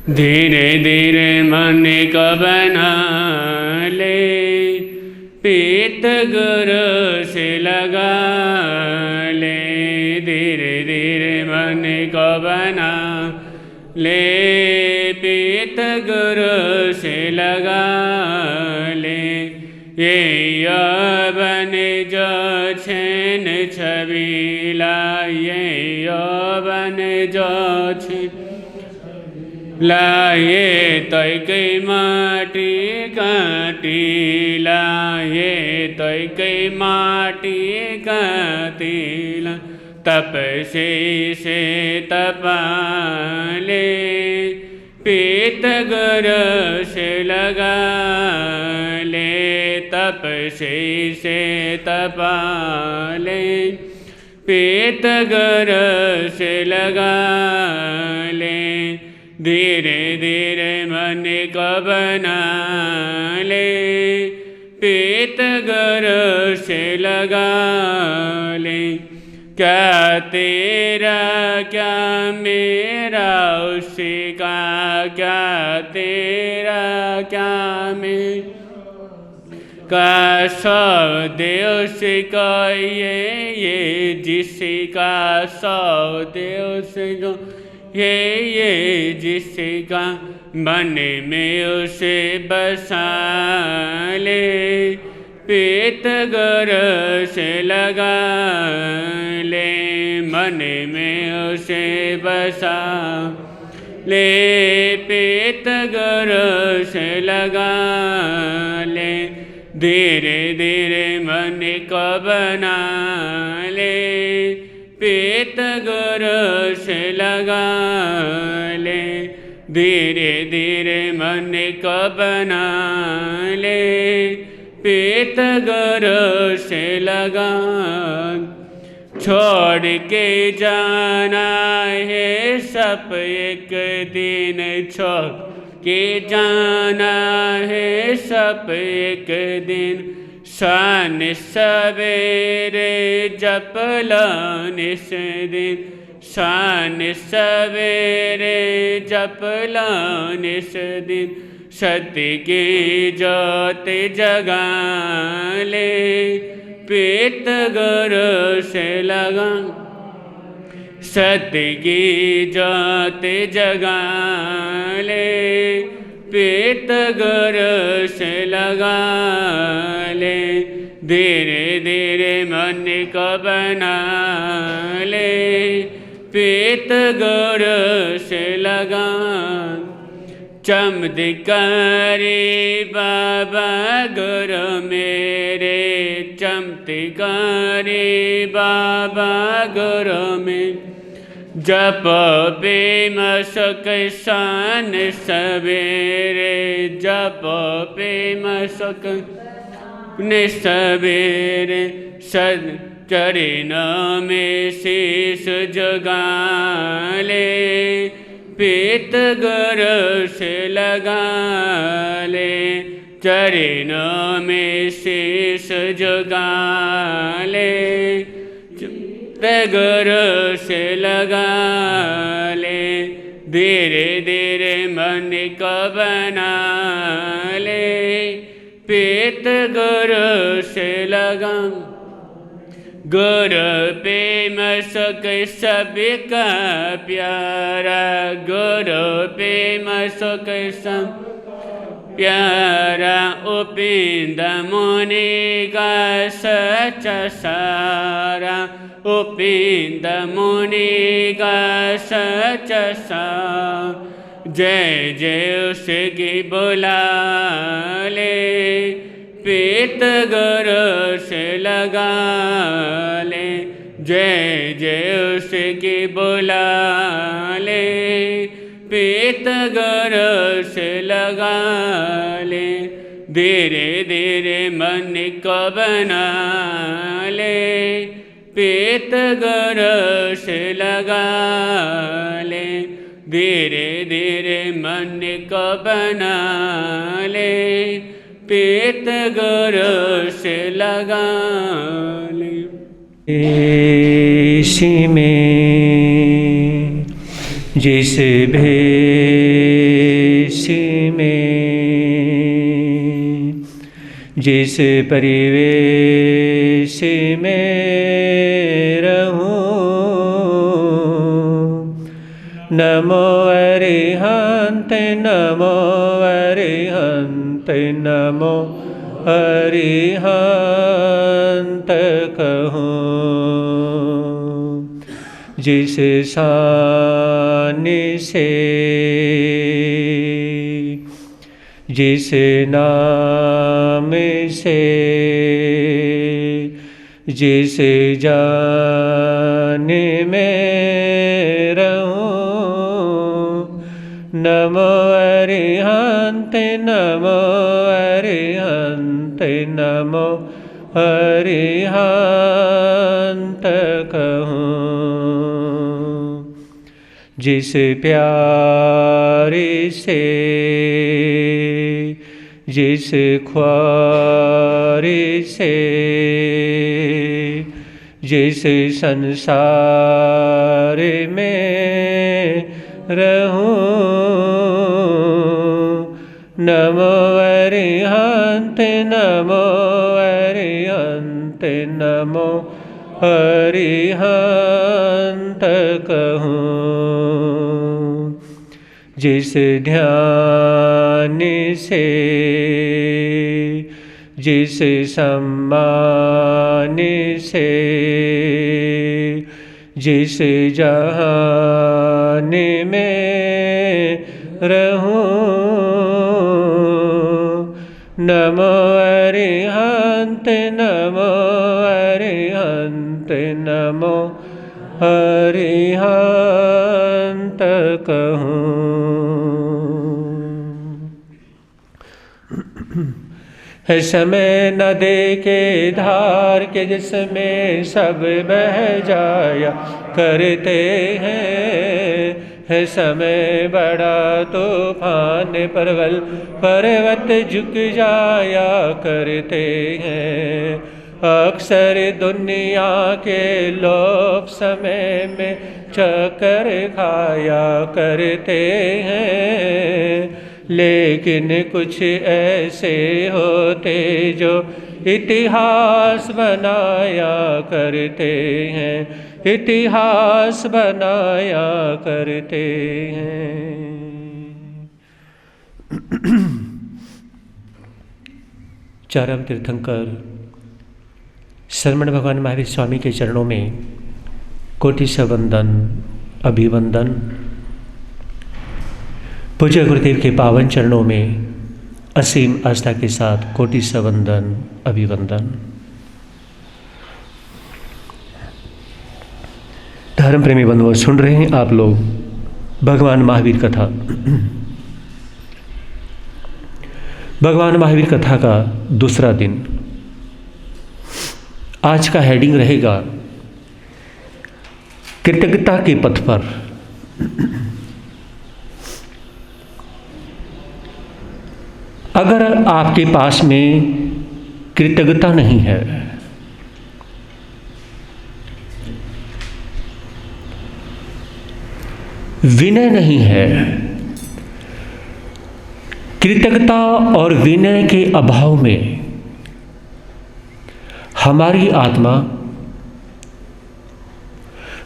धीरे धीरे मन को बना ले, पीत गुरु से लगा ले। धीरे धीरे मन को बना ले, पीत गुरु से लगा ले। ये यौवन जो छेन छबीला, ये यौवन जो छेन लाए तय के माटी काटीला, ये तय के माटी काटीला। तपस्वी से तपाले, पीत गुरु से लगा ले। तपस्वी से तपाले, पीत गुरु से लगा ले। धीरे धीरे मन को बना ले, पीत गुरु से लगा ले। क्या तेरा क्या मेरा उसी का, क्या तेरा क्या मेरा का सौ देव से को ये जिसका सौ देव से जो ये जिसका मन में उसे बसा ले। पीत गुरु से लगा ले, मन में उसे बसा ले। पीत गुरु से लगा ले। धीरे धीरे मन को बना ले, पीत गुरु से लगा ले। धीरे धीरे मन को बना ले, पीत गुरु से लगा। छोड़ के जाना है सब एक दिन, छोड़ के जाना है सब एक दिन। शान सवेरे जप लो निस दिन, शान सवेरे जप लो निस दिन। सत्य की ज्योत जगा ले, पीत गुरु से लगा। सत्य की ज्योत जगा ले, पीत गुरु से लगा ले। धीरे धीरे मन को बना ले, पीत गुरु से लगा। चमत्कारी बाबा गुरु मेरे, चमत्कारी बाबा गुरु में। जप पे मशक शान सवेरे, जप पे मशक ने सवेरे। सद चरणों में शीश झुका ले, पीत गुरु से लगा ले। चरणों में शीश झुका ले, गुरु से लगा ले। धीरे धीरे मन को बना ले, पीत गुरु से लगा। गुरु पे मशक सबका प्यारा, गुरु पे मशक सब प्यारा। उपिंद मुनि का सच्चा सारा, उपिंद मुनि का सच्चा सारा। जय जय उसकी बुला ले, पीत गुरु से लगा ले। जय जय उसकी बुला ले, पीत गुरु से लगा ले। धीरे धीरे मन को बना ले, पीत गुरु से लगा ले। धीरे धीरे मन को बना ले, पीत गुरु से लगा ले। इसी में जिस भेद में, जिस परिवेश में रहूं, नमो अरिहंत नमो अरिहंत नमो अरिहंत कहूं। जिस सानि से, जिस नाम से, जिस जान में रहूं, नमो अरिहंत नमो अरिहंत नमो अरिहंत कहूं। जिस प्यारे से, जिस ख्वारे से, जिस संसार में रहूं, नमो अरिहंत नमो अरिहंत नमो अरिहंत कहूं। जिस ध्यान से, जिस सम्मान से, जिस जहान में रहूं, नमो अरिहंत नमो अरिहंत नमो अरिहंत कहूं। है समय नदी के धार के जिसमें सब बह जाया करते हैं। है समय बड़ा तूफान परवल पर्वत झुक जाया करते हैं। अक्सर दुनिया के लोग समय में चक्कर खाया करते हैं, लेकिन कुछ ऐसे होते जो इतिहास बनाया करते हैं, इतिहास बनाया करते हैं। चारम तीर्थंकर शरमण भगवान महावीर स्वामी के चरणों में कोटि से वंदन अभिवंदन। पूज्य गुरुदेव के पावन चरणों में असीम आस्था के साथ कोटि से वंदन अभिवंदन। धर्म प्रेमी बंधुओं, सुन रहे हैं आप लोग भगवान महावीर कथा। भगवान महावीर कथा का दूसरा दिन। आज का हेडिंग रहेगा कृतज्ञता के पथ पर। अगर आपके पास में कृतज्ञता नहीं है, विनय नहीं है, कृतज्ञता और विनय के अभाव में हमारी आत्मा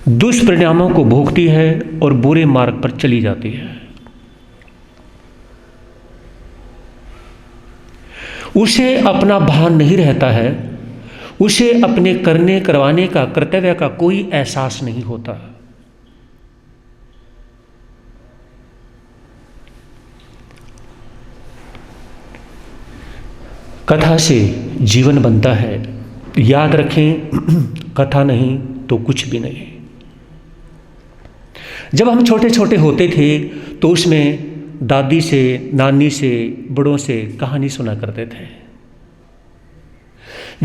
दुष्परिणामों को भोगती है और बुरे मार्ग पर चली जाती है। उसे अपना भान नहीं रहता है, उसे अपने करने करवाने का कर्तव्य का कोई एहसास नहीं होता। कथा से जीवन बनता है, याद रखें। कथा नहीं तो कुछ भी नहीं। जब हम छोटे छोटे होते थे तो उसमें दादी से, नानी से, बड़ों से कहानी सुना करते थे।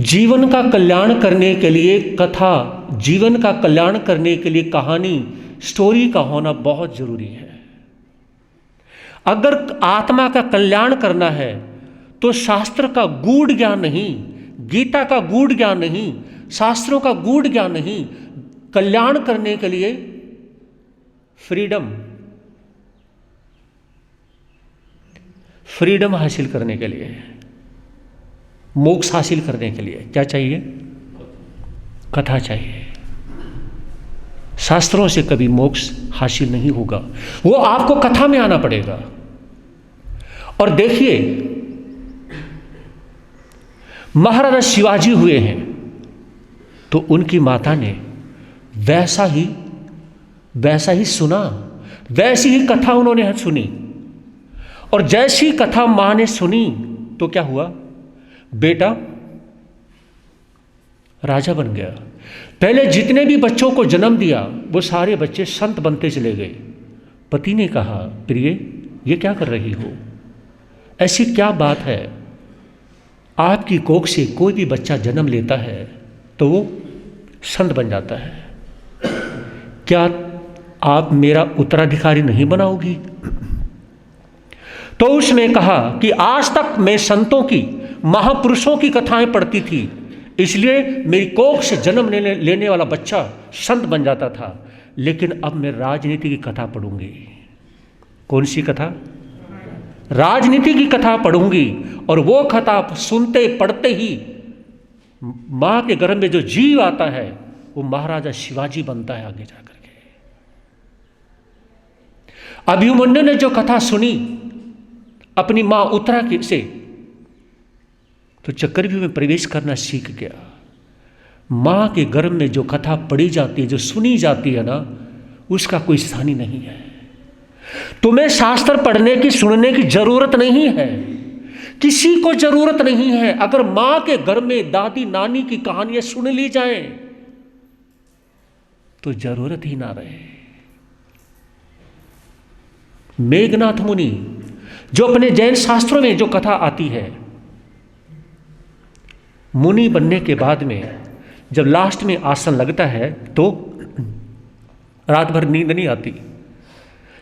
जीवन का कल्याण करने के लिए कथा, जीवन का कल्याण करने के लिए कहानी, स्टोरी का होना बहुत जरूरी है। अगर आत्मा का कल्याण करना है तो शास्त्र का गूढ़ ज्ञान नहीं, गीता का गूढ़ ज्ञान नहीं, शास्त्रों का गूढ़ ज्ञान नहीं, कल्याण करने के लिए फ्रीडम, फ्रीडम हासिल करने के लिए, मोक्ष हासिल करने के लिए क्या चाहिए? कथा चाहिए। शास्त्रों से कभी मोक्ष हासिल नहीं होगा, वो आपको कथा में आना पड़ेगा। और देखिए, महाराजा शिवाजी हुए हैं तो उनकी माता ने वैसा ही सुना, वैसी ही कथा उन्होंने सुनी। और जैसी कथा मां ने सुनी तो क्या हुआ? बेटा राजा बन गया। पहले जितने भी बच्चों को जन्म दिया वो सारे बच्चे संत बनते चले गए। पति ने कहा, प्रिय ये क्या कर रही हो? ऐसी क्या बात है? आपकी कोख से कोई भी बच्चा जन्म लेता है तो वो संत बन जाता है। क्या आप मेरा उत्तराधिकारी नहीं बनाओगी? तो उसने कहा कि आज तक मैं संतों की, महापुरुषों की कथाएं पढ़ती थी, इसलिए मेरी कोख से जन्म लेने वाला बच्चा संत बन जाता था। लेकिन अब मैं राजनीति की कथा पढ़ूंगी। कौन सी कथा? राजनीति की कथा पढ़ूंगी। और वो कथा सुनते पढ़ते ही मां के गर्भ में जो जीव आता है वो महाराजा शिवाजी बनता है आगे जाकर के। अभिमन्यु ने जो कथा सुनी अपनी मां उत्तरा से, तो चक्रव्यूह में प्रवेश करना सीख गया। मां के गर्भ में जो कथा पढ़ी जाती है, जो सुनी जाती है ना, उसका कोई स्थान ही नहीं है। तुम्हें शास्त्र पढ़ने की, सुनने की जरूरत नहीं है, किसी को जरूरत नहीं है। अगर मां के घर में दादी नानी की कहानियां सुन ली जाएं तो जरूरत ही ना रहे। मेघनाथ मुनि जो अपने जैन शास्त्रों में जो कथा आती है, मुनि बनने के बाद में जब लास्ट में आसन लगता है तो रात भर नींद नहीं आती।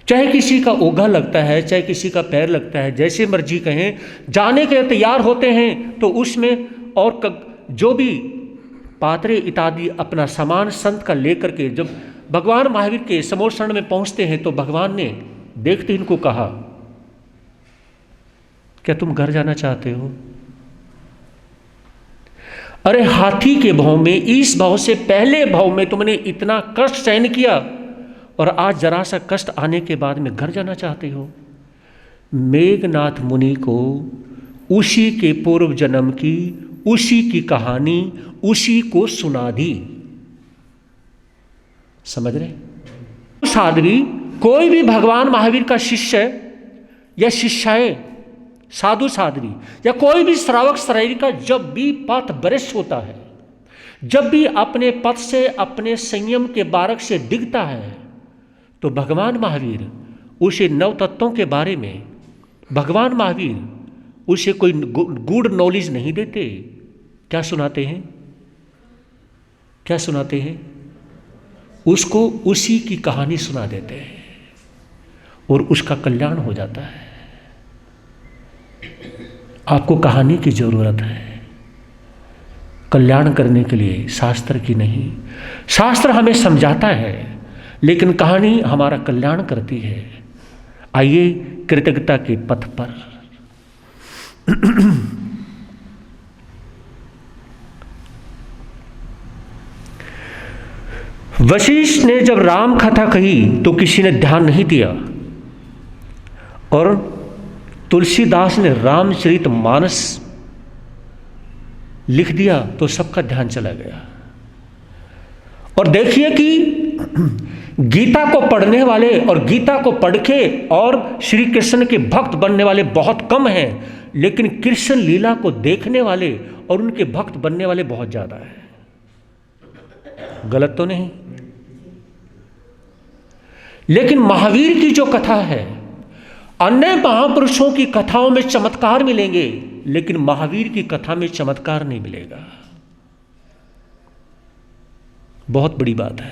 चाहे किसी का ओघा लगता है, चाहे किसी का पैर लगता है, जैसे मर्जी कहें, जाने के तैयार होते हैं तो उसमें और जो भी पात्रे इत्यादि अपना सामान संत का लेकर के जब भगवान महावीर के समोषण में पहुंचते हैं तो भगवान ने देखते ही इनको कहा, क्या तुम घर जाना चाहते हो? अरे हाथी के भाव में, इस भाव से पहले भाव में तुमने इतना कष्ट सहन किया और आज जरा सा कष्ट आने के बाद में घर जाना चाहते हो। मेघनाथ मुनि को उसी के पूर्व जन्म की, उसी की कहानी उसी को सुना दी। समझ रहे? साध्वी, कोई भी भगवान महावीर का शिष्य या शिष्याएं, साधु साध्वी या कोई भी श्रावक श्राविका जब भी पथ भ्रष्ट होता है, जब भी अपने पथ से, अपने संयम के बारक से डिगता है, तो भगवान महावीर उसे नव तत्वों के बारे में, भगवान महावीर उसे कोई गूढ़ नॉलेज नहीं देते। क्या सुनाते हैं? क्या सुनाते हैं? उसको उसी की कहानी सुना देते हैं और उसका कल्याण हो जाता है। आपको कहानी की जरूरत है कल्याण करने के लिए, शास्त्र की नहीं। शास्त्र हमें समझाता है लेकिन कहानी हमारा कल्याण करती है। आइए कृतज्ञता के पथ पर। वशिष्ठ ने जब राम कथा कही तो किसी ने ध्यान नहीं दिया और तुलसीदास ने रामचरितमानस लिख दिया तो सबका ध्यान चला गया। और देखिए कि गीता को पढ़ने वाले और गीता को पढ़ के और श्री कृष्ण के भक्त बनने वाले बहुत कम हैं, लेकिन कृष्ण लीला को देखने वाले और उनके भक्त बनने वाले बहुत ज्यादा हैं। गलत तो नहीं? लेकिन महावीर की जो कथा है, अन्य महापुरुषों की कथाओं में चमत्कार मिलेंगे लेकिन महावीर की कथा में चमत्कार नहीं मिलेगा। बहुत बड़ी बात है।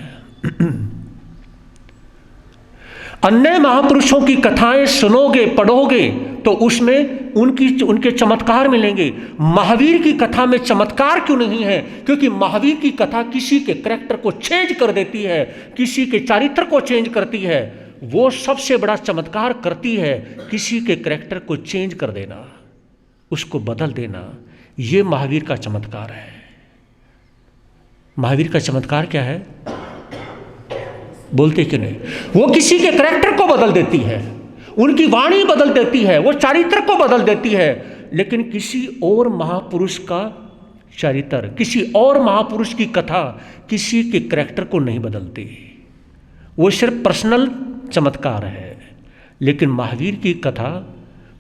अन्य महापुरुषों की कथाएं सुनोगे, पढ़ोगे तो उसमें उनके चमत्कार मिलेंगे। महावीर की कथा में चमत्कार क्यों नहीं है? क्योंकि महावीर की कथा किसी के कैरेक्टर को चेंज कर देती है, किसी के चरित्र को चेंज करती है। वो सबसे बड़ा चमत्कार करती है, किसी के करैक्टर को चेंज कर देना, उसको बदल देना। ये महावीर का चमत्कार है। महावीर का चमत्कार क्या है? बोलते क्यों नहीं? वो किसी के करैक्टर को बदल देती है, उनकी वाणी बदल देती है, वो चारित्र को बदल देती है, लेकिन किसी और महापुरुष का चरित्र, किसी और महापुरुष की कथा किसी के करैक्टर को नहीं बदलती। वो सिर्फ पर्सनल चमत्कार है, लेकिन महावीर की कथा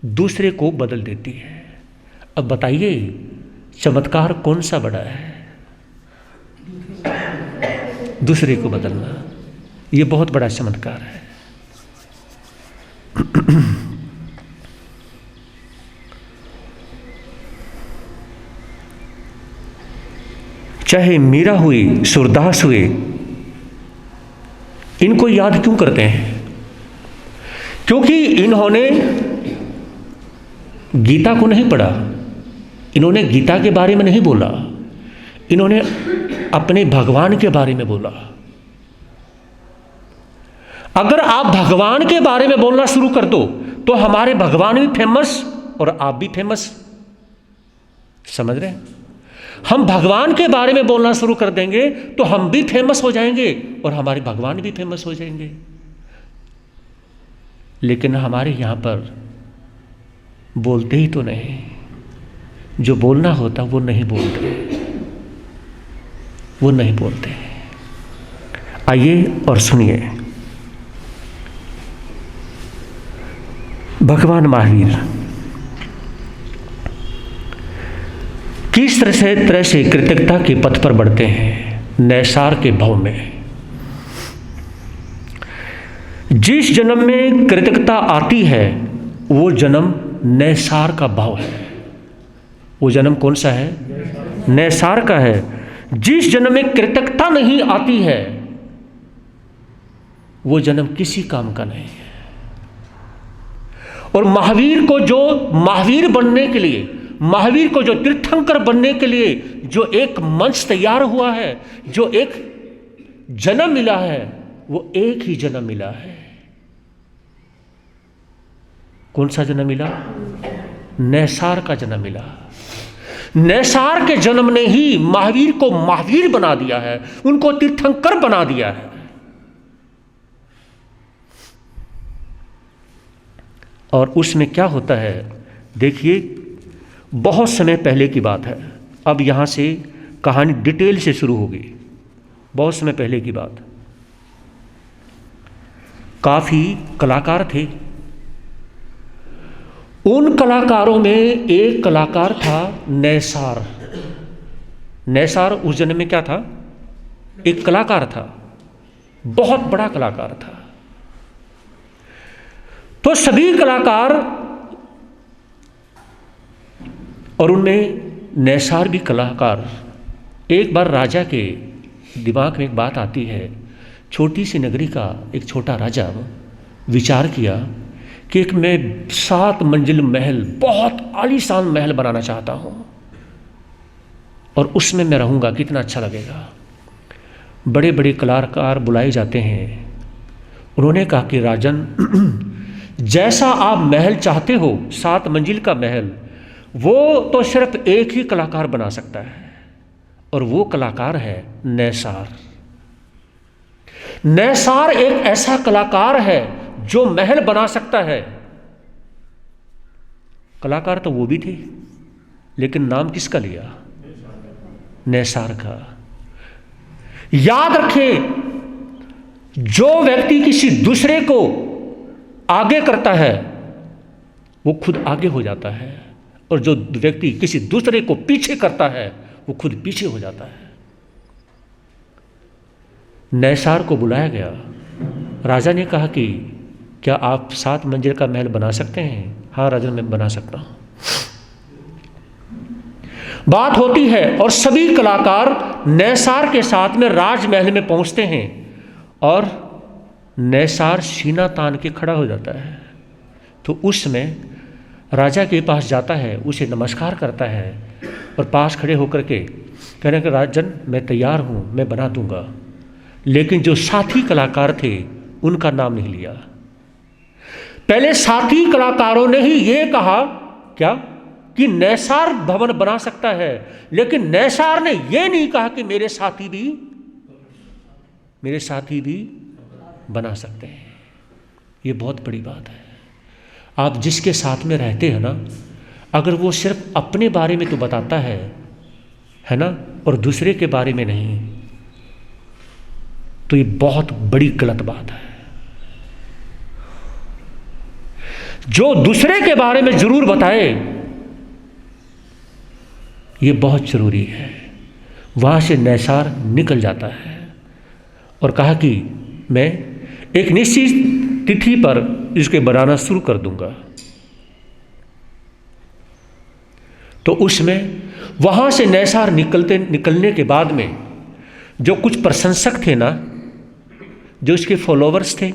दूसरे को बदल देती है। अब बताइए चमत्कार कौन सा बड़ा है? दूसरे को बदलना, ये बहुत बड़ा चमत्कार है। चाहे मीरा हुई, सूरदास हुए, इनको याद क्यों करते हैं? क्योंकि इन्होंने गीता को नहीं पढ़ा, इन्होंने गीता के बारे में नहीं बोला, इन्होंने अपने भगवान के बारे में बोला। अगर आप भगवान के बारे में बोलना शुरू कर दो तो हमारे भगवान भी फेमस और आप भी फेमस। समझ रहे हैं? हम भगवान के बारे में बोलना शुरू कर देंगे तो हम भी फेमस हो जाएंगे और हमारे भगवान भी फेमस हो जाएंगे। लेकिन हमारे यहां पर बोलते ही तो नहीं, जो बोलना होता वो नहीं बोलते, वो नहीं बोलते। आइए और सुनिए भगवान महावीर किस तरह से कृतज्ञता के पथ पर बढ़ते हैं। नैसार के भाव में जिस जन्म में कृतज्ञता आती है वो जन्म नैसार का भाव है। वो जन्म कौन सा है? नैसार का है। जिस जन्म में कृतज्ञता नहीं आती है वो जन्म किसी काम का नहीं है। और महावीर को जो महावीर बनने के लिए, महावीर को जो तीर्थंकर बनने के लिए जो एक मंच तैयार हुआ है, जो एक जन्म मिला है, वो एक ही जन्म मिला है। कौन सा जन्म मिला? नैसार का जन्म मिला। नैसार के जन्म ने ही महावीर को महावीर बना दिया है, उनको तीर्थंकर बना दिया है। और उसमें क्या होता है देखिए, बहुत समय पहले की बात है। अब यहाँ से कहानी डिटेल से शुरू होगी। बहुत समय पहले की बात। काफ़ी कलाकार थे। उन कलाकारों में एक कलाकार था नैसार। नैसार उस जन्म में क्या था? एक कलाकार था, बहुत बड़ा कलाकार था। तो सभी कलाकार, और उनमें नैसार भी कलाकार। एक बार राजा के दिमाग में एक बात आती है। छोटी सी नगरी का एक छोटा राजा विचार किया कि एक मैं 7 मंजिल महल, बहुत आलीशान महल बनाना चाहता हूँ और उसमें मैं रहूँगा, कितना अच्छा लगेगा। बड़े बड़े कलाकार बुलाए जाते हैं। उन्होंने कहा कि राजन, जैसा आप महल चाहते हो, 7 मंजिल का महल, वो तो सिर्फ एक ही कलाकार बना सकता है, और वो कलाकार है नैसार। नैसार एक ऐसा कलाकार है जो महल बना सकता है। कलाकार तो वो भी थे, लेकिन नाम किसका लिया? नैसार का। याद रखें, जो व्यक्ति किसी दूसरे को आगे करता है वो खुद आगे हो जाता है, और जो व्यक्ति किसी दूसरे को पीछे करता है वो खुद पीछे हो जाता है। नैसार को बुलाया गया। राजा ने कहा कि क्या आप 7 मंजिल का महल बना सकते हैं? हाँ राजन, मैं बना सकता हूं। बात होती है और सभी कलाकार नैसार के साथ में राजमहल में पहुंचते हैं, और नैसार सीना तान के खड़ा हो जाता है। तो उसमें राजा के पास जाता है, उसे नमस्कार करता है और पास खड़े होकर के कहने कि राजन, मैं तैयार हूँ, मैं बना दूंगा। लेकिन जो साथी कलाकार थे उनका नाम नहीं लिया। पहले साथी कलाकारों ने ही ये कहा क्या कि नैसार भवन बना सकता है, लेकिन नैसार ने ये नहीं कहा कि मेरे साथी भी बना सकते हैं। ये बहुत बड़ी बात है। आप जिसके साथ में रहते हैं ना, अगर वो सिर्फ अपने बारे में तो बताता है ना, और दूसरे के बारे में नहीं, तो ये बहुत बड़ी गलत बात है। जो दूसरे के बारे में जरूर बताए, ये बहुत जरूरी है। वहां से नैसार निकल जाता है और कहा कि मैं एक निश्चित तिथि पर इसके बनाना शुरू कर दूंगा। तो उसमें वहां से नैसार निकलने के बाद में जो कुछ प्रशंसक थे ना, जो उसके फॉलोवर्स थे,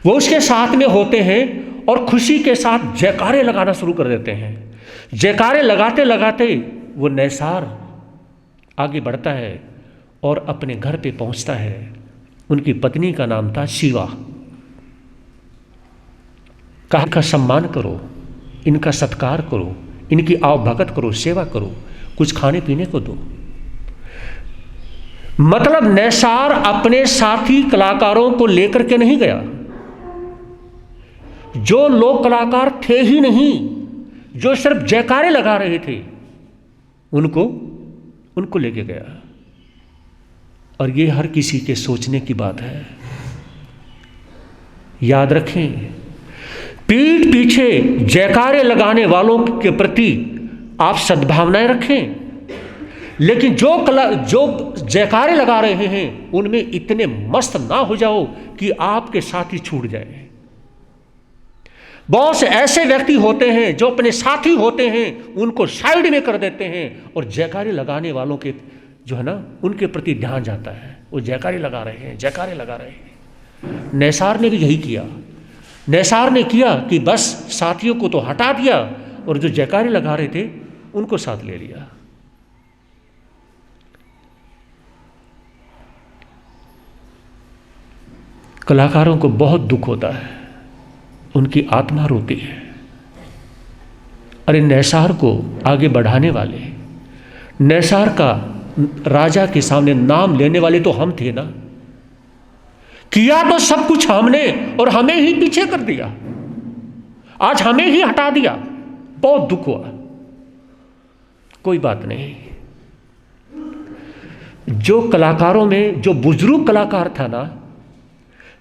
वो उसके साथ में होते हैं और खुशी के साथ जयकारे लगाना शुरू कर देते हैं। जयकारे लगाते लगाते वो नैसार आगे बढ़ता है और अपने घर पे पहुंचता है। उनकी पत्नी का नाम था शिवा। कहा, इनका सम्मान करो, इनका सत्कार करो, इनकी आवभगत करो, सेवा करो, कुछ खाने पीने को दो। मतलब नैसार अपने साथी कलाकारों को लेकर के नहीं गया। जो लोग कलाकार थे ही नहीं, जो सिर्फ जयकारे लगा रहे थे, उनको लेके गया। और ये हर किसी के सोचने की बात है। याद रखें, पीठ पीछे जयकारे लगाने वालों के प्रति आप सद्भावनाएं रखें, लेकिन जो जयकारे लगा रहे हैं उनमें इतने मस्त ना हो जाओ कि आपके साथी छूट जाए। बहुत से ऐसे व्यक्ति होते हैं जो अपने साथी होते हैं उनको साइड में कर देते हैं और जयकारे लगाने वालों के जो है ना, उनके प्रति ध्यान जाता है। वो जयकारे लगा रहे हैं। नैसार ने भी यही किया। नैसार ने किया कि बस साथियों को तो हटा दिया और जो जयकारे लगा रहे थे उनको साथ ले लिया। कलाकारों को बहुत दुख होता है, उनकी आत्मा रोती है। अरे नैसार को आगे बढ़ाने वाले, नैसार का राजा के सामने नाम लेने वाले तो हम थे ना। किया तो सब कुछ हमने और हमें ही पीछे कर दिया, आज हमें ही हटा दिया। बहुत दुख हुआ। कोई बात नहीं। जो कलाकारों में जो बुजुर्ग कलाकार था ना,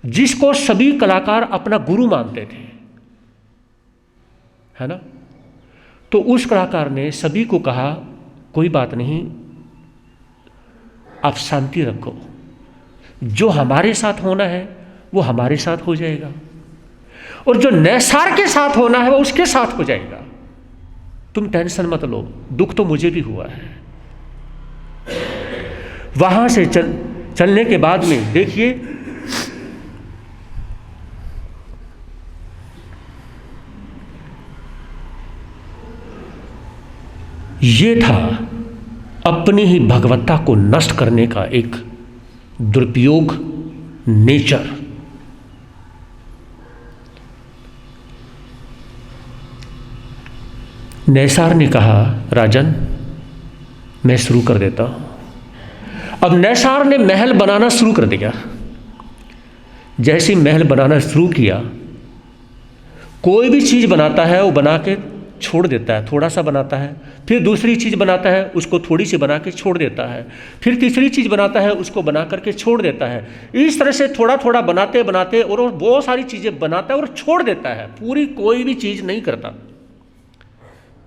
जिसको सभी कलाकार अपना गुरु मानते थे, है ना, तो उस कलाकार ने सभी को कहा, कोई बात नहीं, आप शांति रखो, जो हमारे साथ होना है वो हमारे साथ हो जाएगा और जो नैसार के साथ होना है वो उसके साथ हो जाएगा। तुम टेंशन मत लो, दुख तो मुझे भी हुआ है। वहां से चलने के बाद में देखिए, ये था अपनी ही भगवत्ता को नष्ट करने का एक दुरुपयोग, नेचर। नैसार ने कहा, राजन मैं शुरू कर देता हूं। अब नैसार ने महल बनाना शुरू कर दिया। जैसे महल बनाना शुरू किया, कोई भी चीज बनाता है वो बना के छोड़ देता है, थोड़ा सा बनाता है, फिर दूसरी चीज बनाता है उसको थोड़ी सी बना के छोड़ देता है, फिर तीसरी चीज बनाता है उसको बना करके छोड़ देता है। इस तरह से थोड़ा थोड़ा बनाते बनाते और बहुत सारी चीजें बनाता है और छोड़ देता है, पूरी कोई भी चीज नहीं करता।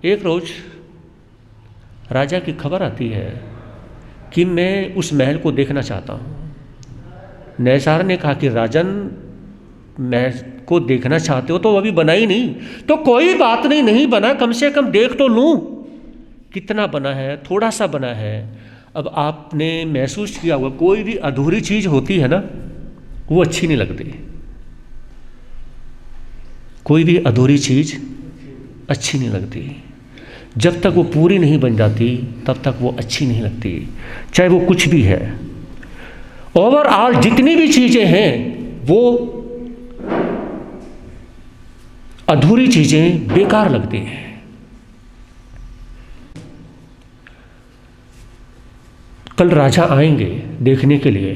एक रोज राजा की खबर आती है कि मैं उस महल को देखना चाहता हूं। नैसार ने कहा कि राजन, मैं को देखना चाहते हो तो अभी बना ही नहीं, तो कोई बात नहीं, नहीं बना, कम से कम देख तो लूं कितना बना है, थोड़ा सा बना है। अब आपने महसूस किया होगा, कोई भी अधूरी चीज होती है ना, वो अच्छी नहीं लगती। कोई भी अधूरी चीज अच्छी नहीं लगती। जब तक वो पूरी नहीं बन जाती तब तक वो अच्छी नहीं लगती, चाहे वो कुछ भी है। ओवरऑल जितनी भी चीजें हैं वो अधूरी चीजें बेकार लगती हैं। कल राजा आएंगे देखने के लिए,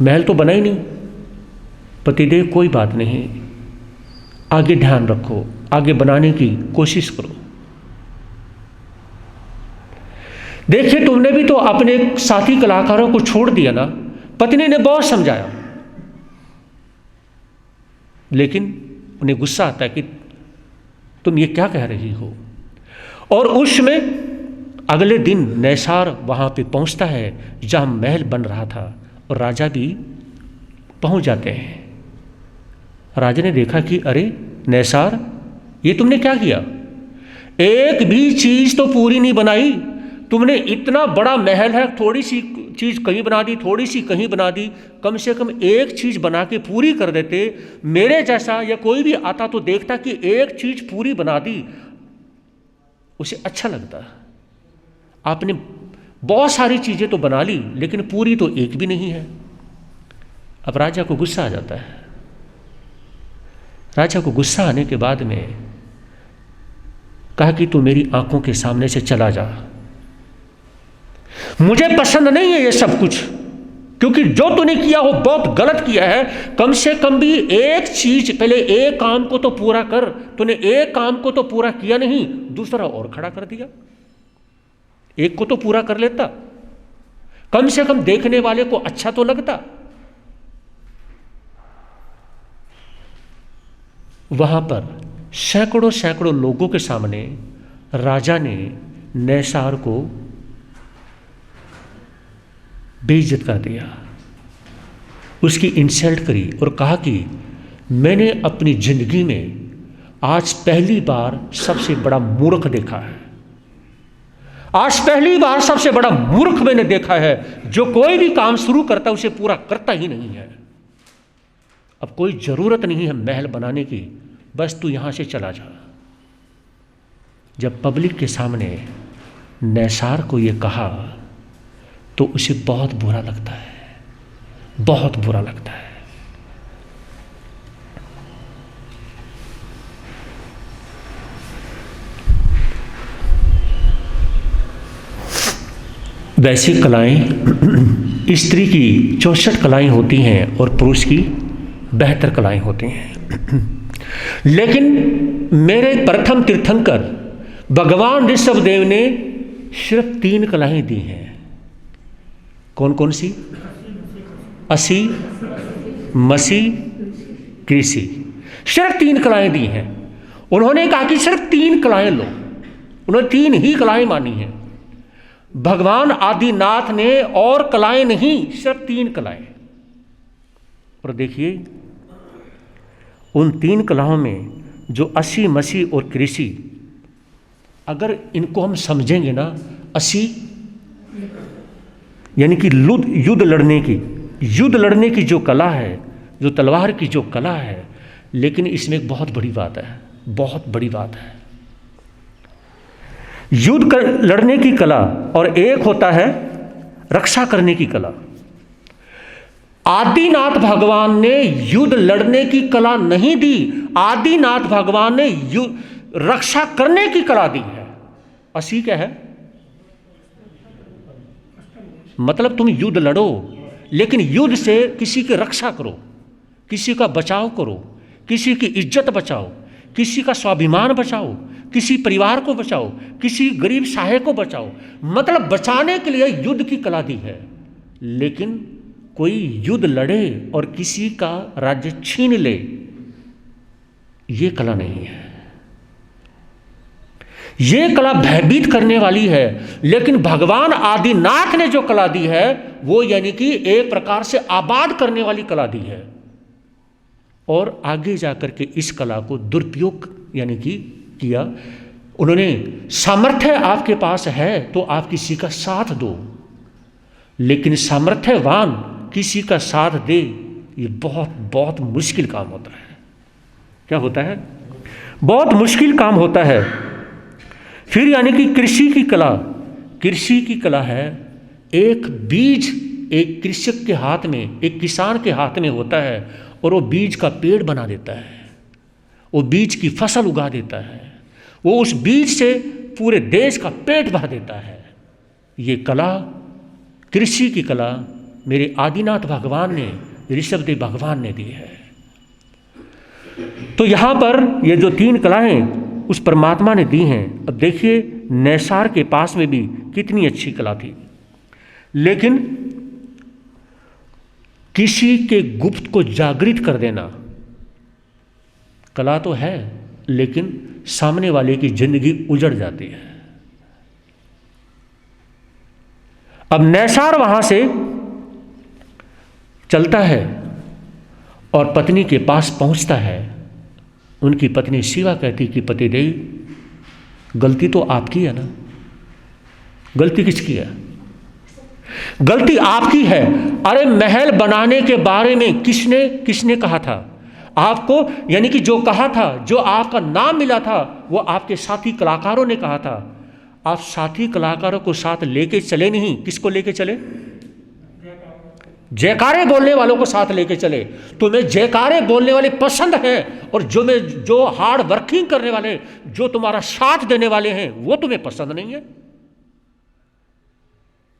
महल तो बना ही नहीं। पतिदेव कोई बात नहीं, आगे ध्यान रखो, आगे बनाने की कोशिश करो। देखिए, तुमने भी तो अपने साथी कलाकारों को छोड़ दिया ना। पत्नी ने बहुत समझाया, लेकिन उन्हें गुस्सा आता है कि तुम ये क्या कह रही हो। और उसमें अगले दिन नैसार वहां पे पहुंचता है जहां महल बन रहा था, और राजा भी पहुंच जाते हैं। राजा ने देखा कि अरे नैसार, ये तुमने क्या किया? एक भी चीज तो पूरी नहीं बनाई तुमने। इतना बड़ा महल है, थोड़ी सी चीज कहीं बना दी, थोड़ी सी कहीं बना दी। कम से कम एक चीज बना के पूरी कर देते। मेरे जैसा या कोई भी आता तो देखता कि एक चीज पूरी बना दी, उसे अच्छा लगता। आपने बहुत सारी चीजें तो बना ली, लेकिन पूरी तो एक भी नहीं है। अब राजा को गुस्सा आ जाता है। राजा को गुस्सा आने के बाद में कहा कि तू मेरी आंखों के सामने से चला जा, मुझे पसंद नहीं है ये सब कुछ, क्योंकि जो तूने किया हो बहुत गलत किया है। कम से कम भी एक चीज, पहले एक काम को तो पूरा कर। तूने एक काम को तो पूरा किया नहीं, दूसरा और खड़ा कर दिया। एक को तो पूरा कर लेता, कम से कम देखने वाले को अच्छा तो लगता। वहां पर सैकड़ों सैकड़ों लोगों के सामने राजा ने नैसार को बेइज्जत कर दिया, उसकी इंसल्ट करी और कहा कि मैंने अपनी जिंदगी में आज पहली बार सबसे बड़ा मूर्ख देखा है। आज पहली बार सबसे बड़ा मूर्ख मैंने देखा है, जो कोई भी काम शुरू करता है उसे पूरा करता ही नहीं है। अब कोई जरूरत नहीं है महल बनाने की, बस तू यहां से चला जा। जब पब्लिक के सामने नैसार को यह कहा तो उसे बहुत बुरा लगता है, बहुत बुरा लगता है। वैसी कलाएं स्त्री की 64 कलाएं होती हैं और पुरुष की 72 कलाएं होती हैं। लेकिन मेरे प्रथम तीर्थंकर भगवान ऋषभदेव ने सिर्फ 3 कलाएं दी हैं। कौन कौन सी? असी, मसी, कृषि। सिर्फ 3 कलाएं दी हैं। उन्होंने कहा कि सिर्फ 3 कलाएं लो। उन्होंने 3 ही कलाएं मानी हैं। भगवान आदिनाथ ने और कलाएं नहीं, सिर्फ 3 कलाएं। और देखिए, उन 3 कलाओं में जो असी, मसी और कृषि, अगर इनको हम समझेंगे ना, असी यानी कि युद्ध लड़ने की जो कला है, जो तलवार की जो कला है। लेकिन इसमें एक बहुत बड़ी बात है, बहुत बड़ी बात है। लड़ने की कला और एक होता है रक्षा करने की कला। आदिनाथ भगवान ने युद्ध लड़ने की कला नहीं दी, आदिनाथ भगवान ने रक्षा करने की कला दी है। असी क्या है? मतलब तुम युद्ध लड़ो, लेकिन युद्ध से किसी की रक्षा करो, किसी का बचाव करो, किसी की इज्जत बचाओ, किसी का स्वाभिमान बचाओ, किसी परिवार को बचाओ, किसी गरीब साहे को बचाओ। मतलब बचाने के लिए युद्ध की कला दी है। लेकिन कोई युद्ध लड़े और किसी का राज्य छीन ले, ये कला नहीं है। ये कला भयभीत करने वाली है। लेकिन भगवान आदिनाथ ने जो कला दी है वो यानी कि एक प्रकार से आबाद करने वाली कला दी है। और आगे जाकर के इस कला को दुरुपयोग यानी कि किया। उन्होंने सामर्थ्य आपके पास है तो आप किसी का साथ दो, लेकिन सामर्थ्यवान किसी का साथ दे, ये बहुत बहुत मुश्किल काम होता है। क्या होता है? बहुत मुश्किल काम होता है। फिर यानी कि कृषि की कला है, एक बीज एक कृषक के हाथ में, एक किसान के हाथ में होता है और वो बीज का पेड़ बना देता है। वो बीज की फसल उगा देता है, वो उस बीज से पूरे देश का पेट भर देता है। ये कला, कृषि की कला मेरे आदिनाथ भगवान ने, ऋषभदेव भगवान ने दी है। तो यहाँ पर ये जो 3 कलाएं उस परमात्मा ने दी हैं। अब देखिए नैसार के पास में भी कितनी अच्छी कला थी, लेकिन किसी के गुप्त को जागृत कर देना कला तो है, लेकिन सामने वाले की जिंदगी उजड़ जाती है। अब नैसार वहां से चलता है और पत्नी के पास पहुंचता है। उनकी पत्नी शिवा कहती कि पतिदेव, गलती तो आपकी है ना। गलती किसकी है? गलती आपकी है। अरे महल बनाने के बारे में किसने कहा था आपको? यानी कि जो कहा था, जो आपका नाम मिला था, वो आपके साथी कलाकारों ने कहा था। आप साथी कलाकारों को साथ लेके चले नहीं, किसको लेके चले? जयकारे बोलने वालों को साथ लेके चले। तुम्हें जयकारे बोलने वाले पसंद हैं, और जो हार्ड वर्किंग करने वाले, जो तुम्हारा साथ देने वाले हैं, वो तुम्हें पसंद नहीं है।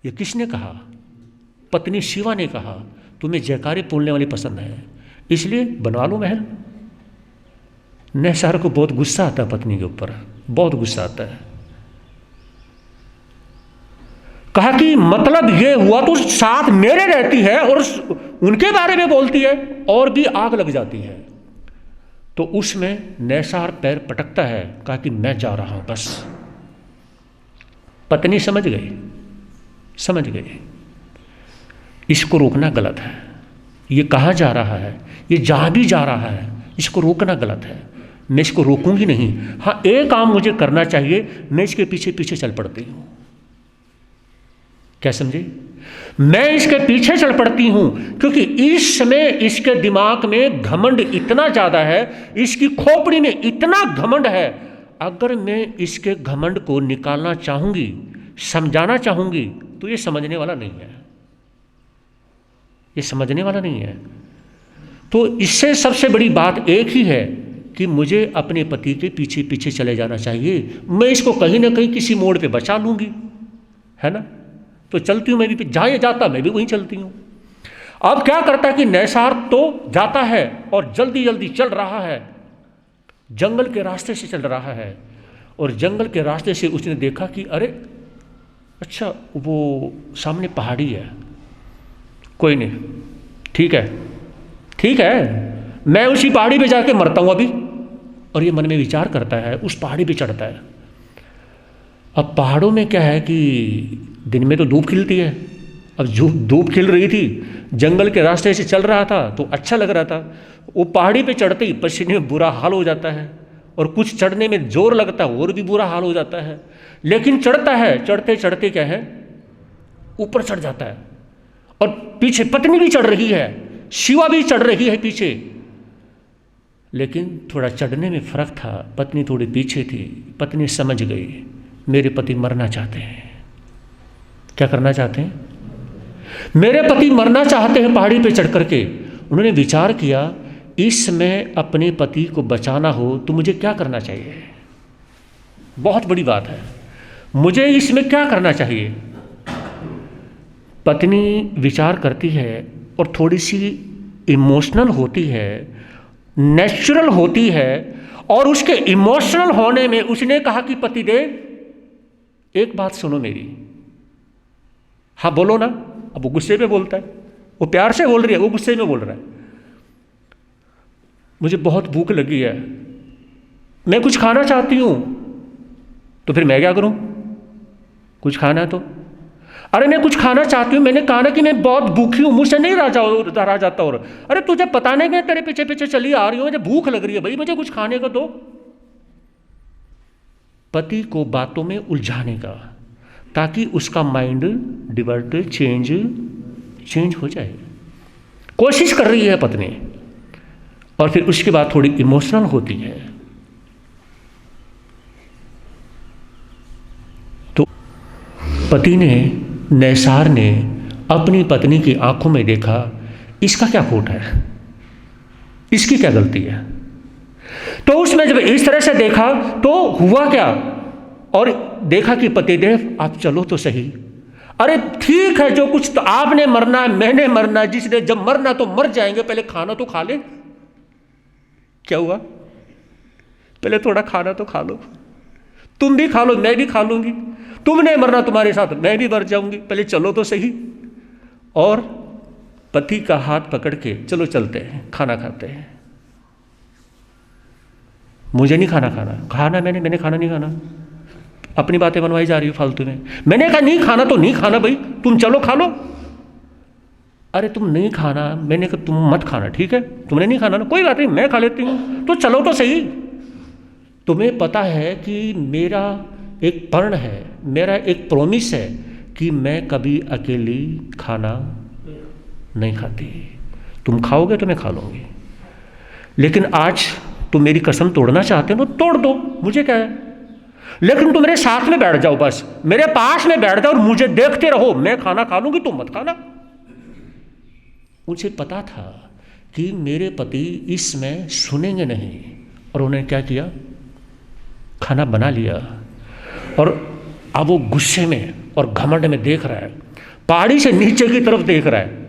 ये किसने कहा? पत्नी शिवा ने कहा, तुम्हें जयकारे बोलने वाले पसंद हैं, इसलिए बनवा लो महल। नैसार को बहुत गुस्सा आता है पत्नी के ऊपर, बहुत गुस्सा आता है। कहा कि मतलब ये हुआ तो साथ मेरे रहती है और उनके बारे में बोलती है, और भी आग लग जाती है। तो उसमें नैसार पैर पटकता है, कहा कि मैं जा रहा हूं बस। पत्नी समझ गई इसको रोकना गलत है। ये कहाँ जा रहा है? ये जहाँ भी जा रहा है, इसको रोकना गलत है। मैं इसको रोकूंगी नहीं। हाँ, एक काम मुझे करना चाहिए, मैं इसके पीछे पीछे चल पड़ती हूँ। क्या समझे? मैं इसके पीछे चल पड़ती हूँ क्योंकि इस समय इसके दिमाग में घमंड इतना ज़्यादा है, इसकी खोपड़ी में इतना घमंड है। अगर मैं इसके घमंड को निकालना चाहूँगी, समझाना चाहूँगी, तो ये समझने वाला नहीं है। ये समझने वाला नहीं है। तो इससे सबसे बड़ी बात एक ही है कि मुझे अपने पति के पीछे पीछे चले जाना चाहिए। मैं इसको कहीं ना कहीं किसी मोड़ पे बचा लूँगी, है ना। तो चलती हूँ मैं भी, जहाँ ये जाता मैं भी वहीं चलती हूँ। अब क्या करता है कि नैसार तो जाता है और जल्दी जल्दी चल रहा है, जंगल के रास्ते से चल रहा है। और जंगल के रास्ते से उसने देखा कि अरे अच्छा, वो सामने पहाड़ी है। कोई नहीं, ठीक है, मैं उसी पहाड़ी पे जाके मरता हूँ अभी। और ये मन में विचार करता है, उस पहाड़ी पे चढ़ता है। अब पहाड़ों में क्या है कि दिन में तो धूप खिलती है। अब जो धूप खिल रही थी, जंगल के रास्ते से चल रहा था तो अच्छा लग रहा था। वो पहाड़ी पे चढ़ते ही पसीने में बुरा हाल हो जाता है, और कुछ चढ़ने में जोर लगता है और भी बुरा हाल हो जाता है। लेकिन चढ़ता है, चढ़ते चढ़ते क्या है, ऊपर चढ़ जाता है। और पीछे पत्नी भी चढ़ रही है, शिवा भी चढ़ रही है पीछे। लेकिन थोड़ा चढ़ने में फर्क था, पत्नी थोड़ी पीछे थी। पत्नी समझ गई मेरे पति मरना चाहते हैं। क्या करना चाहते हैं? मेरे पति मरना चाहते हैं पहाड़ी पे चढ़ करके। उन्होंने विचार किया, इसमें अपने पति को बचाना हो तो मुझे क्या करना चाहिए? बहुत बड़ी बात है, मुझे इसमें क्या करना चाहिए? पत्नी विचार करती है और थोड़ी सी इमोशनल होती है, नेचुरल होती है। और उसके इमोशनल होने में उसने कहा कि पतिदेव एक बात सुनो मेरी। हाँ बोलो ना। अब वो गुस्से में बोलता है, वो प्यार से बोल रही है, वो गुस्से में बोल रहा है। मुझे बहुत भूख लगी है, मैं कुछ खाना चाहती हूँ। तो फिर मैं क्या करूँ? कुछ खाना है तो? अरे मैं कुछ खाना चाहती हूँ, मैंने कहा ना कि मैं बहुत भूखी हूँ, मुझसे नहीं रहा जाता। और अरे तुझे पता नहीं, मैं तेरे पीछे पीछे चली आ रही हूँ, मुझे भूख लग रही है भाई, मुझे कुछ खाने को दो। पति को बातों में उलझाने का, ताकि उसका माइंड डिवर्ट चेंज हो जाए। कोशिश कर रही है पत्नी, और फिर उसके बाद थोड़ी इमोशनल होती है। तो पति ने, नैसार ने अपनी पत्नी की आंखों में देखा, इसका क्या खोट है, इसकी क्या गलती है। तो उसमें जब इस तरह से देखा तो हुआ क्या, और देखा कि पतिदेव आप चलो तो सही। अरे ठीक है, जो कुछ तो आपने मरना है, मैंने मरना है, जिसने जब मरना तो मर जाएंगे, पहले खाना तो खा ले। क्या हुआ, पहले थोड़ा खाना तो खा लो, तुम भी खा लो, मैं भी खा लूंगी, तुमने मरना तुम्हारे साथ मैं भी मर जाऊंगी, पहले चलो तो सही। और पति का हाथ पकड़ के चलो चलते हैं, खाना खाते हैं। मुझे नहीं खाना मैंने खाना नहीं खाना। अपनी बातें बनवाई जा रही हो फालतू में। मैंने कहा नहीं खाना तो नहीं खाना भाई, तुम चलो खा लो। अरे तुम नहीं खाना, मैंने कहा तुम मत खाना, ठीक है, तुमने नहीं खाना ना, कोई बात नहीं, मैं खा लेती हूँ, तो चलो तो सही। तुम्हें पता है कि मेरा एक प्रण है, मेरा एक प्रॉमिस है कि मैं कभी अकेली खाना नहीं खाती, तुम खाओगे तो मैं खा लूँगी, लेकिन आज तुम मेरी कसम तोड़ना चाहते हो तो तोड़ दो, मुझे क्या है, लेकिन तुम मेरे साथ में बैठ जाओ, बस मेरे पास में बैठ जाओ और मुझे देखते रहो, मैं खाना खा लूँगी, तुम मत खाना। मुझे पता था कि मेरे पति इसमें सुनेंगे नहीं, और उन्होंने क्या किया, खाना बना लिया, और अब वो गुस्से में और घमंड में देख रहा है, पहाड़ी से नीचे की तरफ देख रहा है,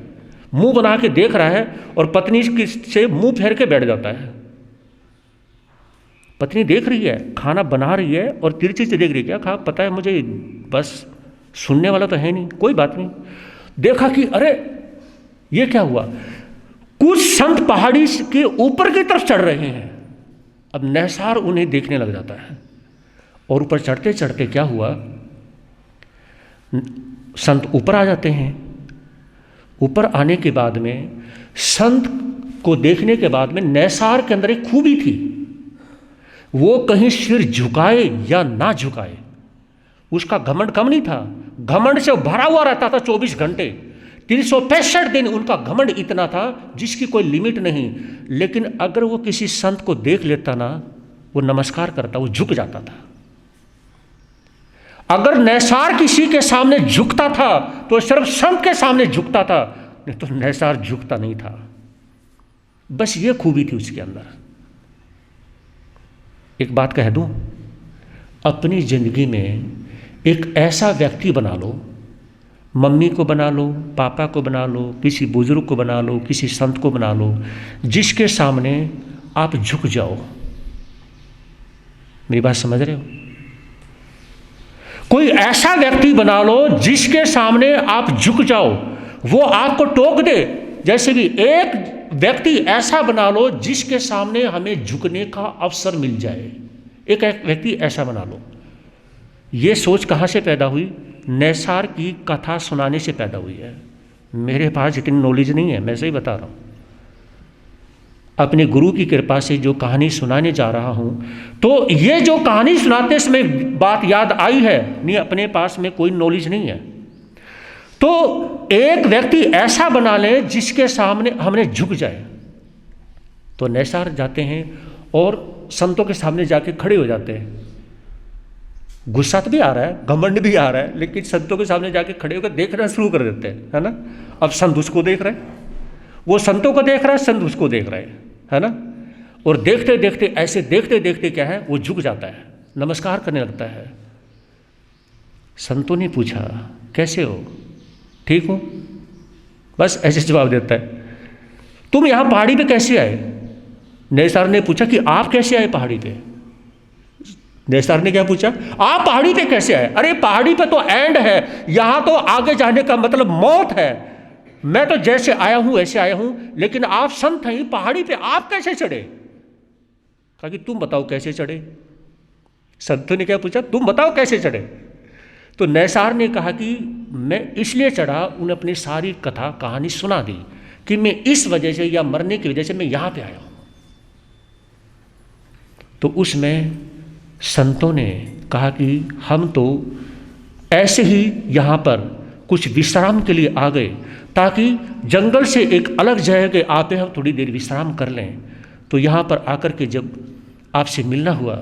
मुंह बना के देख रहा है, और पत्नी से मुंह फेर के बैठ जाता है। पत्नी देख रही है, खाना बना रही है और तिरछी से देख रही है, क्या खा, पता है मुझे, बस सुनने वाला तो है नहीं, कोई बात नहीं। देखा कि अरे ये क्या हुआ, कुछ संत पहाड़ी के ऊपर की तरफ चढ़ रहे हैं। अब नैसार उन्हें देखने लग जाता है, और ऊपर चढ़ते चढ़ते क्या हुआ, संत ऊपर आ जाते हैं। ऊपर आने के बाद में, संत को देखने के बाद में नैसार के अंदर एक खूबी थी, वो कहीं सिर झुकाए या ना झुकाए, उसका घमंड कम नहीं था, घमंड से भरा हुआ रहता था 24 घंटे, 365 दिन उनका घमंड इतना था जिसकी कोई लिमिट नहीं। लेकिन अगर वो किसी संत को देख लेता ना, वो नमस्कार करता, वो झुक जाता था। अगर नैसार किसी के सामने झुकता था तो सिर्फ संत के सामने झुकता था, नहीं तो नैसार झुकता नहीं था। बस ये खूबी थी उसके अंदर। एक बात कह दूं, अपनी जिंदगी में एक ऐसा व्यक्ति बना लो, मम्मी को बना लो, पापा को बना लो, किसी बुजुर्ग को बना लो, किसी संत को बना लो, जिसके सामने आप झुक जाओ। मेरी बात समझ रहे हो? कोई ऐसा व्यक्ति बना लो जिसके सामने आप झुक जाओ, वो आपको टोक दे। जैसे भी एक व्यक्ति ऐसा बना लो जिसके सामने हमें झुकने का अवसर मिल जाए, एक व्यक्ति ऐसा बना लो। ये सोच कहाँ से पैदा हुई? नैसार की कथा सुनाने से पैदा हुई है। मेरे पास इतनी नॉलेज नहीं है, मैं सही बता रहा हूँ। अपने गुरु की कृपा से जो कहानी सुनाने जा रहा हूँ, तो ये जो कहानी सुनाते समय बात याद आई है, नहीं अपने पास में कोई नॉलेज नहीं है। तो एक व्यक्ति ऐसा बना ले जिसके सामने हमने झुक जाए। तो नैसार जाते हैं और संतों के सामने जाके खड़े हो जाते हैं। गुस्सा तो भी आ रहा है, घमंड भी आ रहा है, लेकिन संतों के सामने जाके खड़े होकर देखना शुरू कर देते हैं, है ना। अब संत उसको देख रहे हैं, वो संतों को देख रहा है, संत उसको देख रहे हैं, है ना। और देखते देखते, ऐसे देखते देखते क्या है, वो झुक जाता है, नमस्कार करने लगता है। संतों ने पूछा, कैसे हो? ठीक हूँ, बस ऐसे जवाब देता है। तुम यहाँ पहाड़ी पे कैसे आए? नैसार ने पूछा कि आप कैसे आए पहाड़ी पे? नैसार ने क्या पूछा? आप पहाड़ी पे कैसे आए? अरे पहाड़ी पे तो एंड है, यहाँ तो आगे जाने का मतलब मौत है। मैं तो जैसे आया हूँ ऐसे आया हूँ, लेकिन आप संत हैं, पहाड़ी पे आप कैसे चढ़े? कहा कि तुम बताओ कैसे चढ़े। संतों ने क्या पूछा? तुम बताओ कैसे चढ़े। तो नैसार ने कहा कि मैं इसलिए चढ़ा, उन्हें अपनी सारी कथा कहानी सुना दी कि मैं इस वजह से या मरने की वजह से मैं यहाँ पे आया हूँ। तो उसमें संतों ने कहा कि हम तो ऐसे ही यहाँ पर कुछ विश्राम के लिए आ गए, ताकि जंगल से एक अलग जगह के आते हम थोड़ी देर विश्राम कर लें। तो यहाँ पर आकर के जब आपसे मिलना हुआ,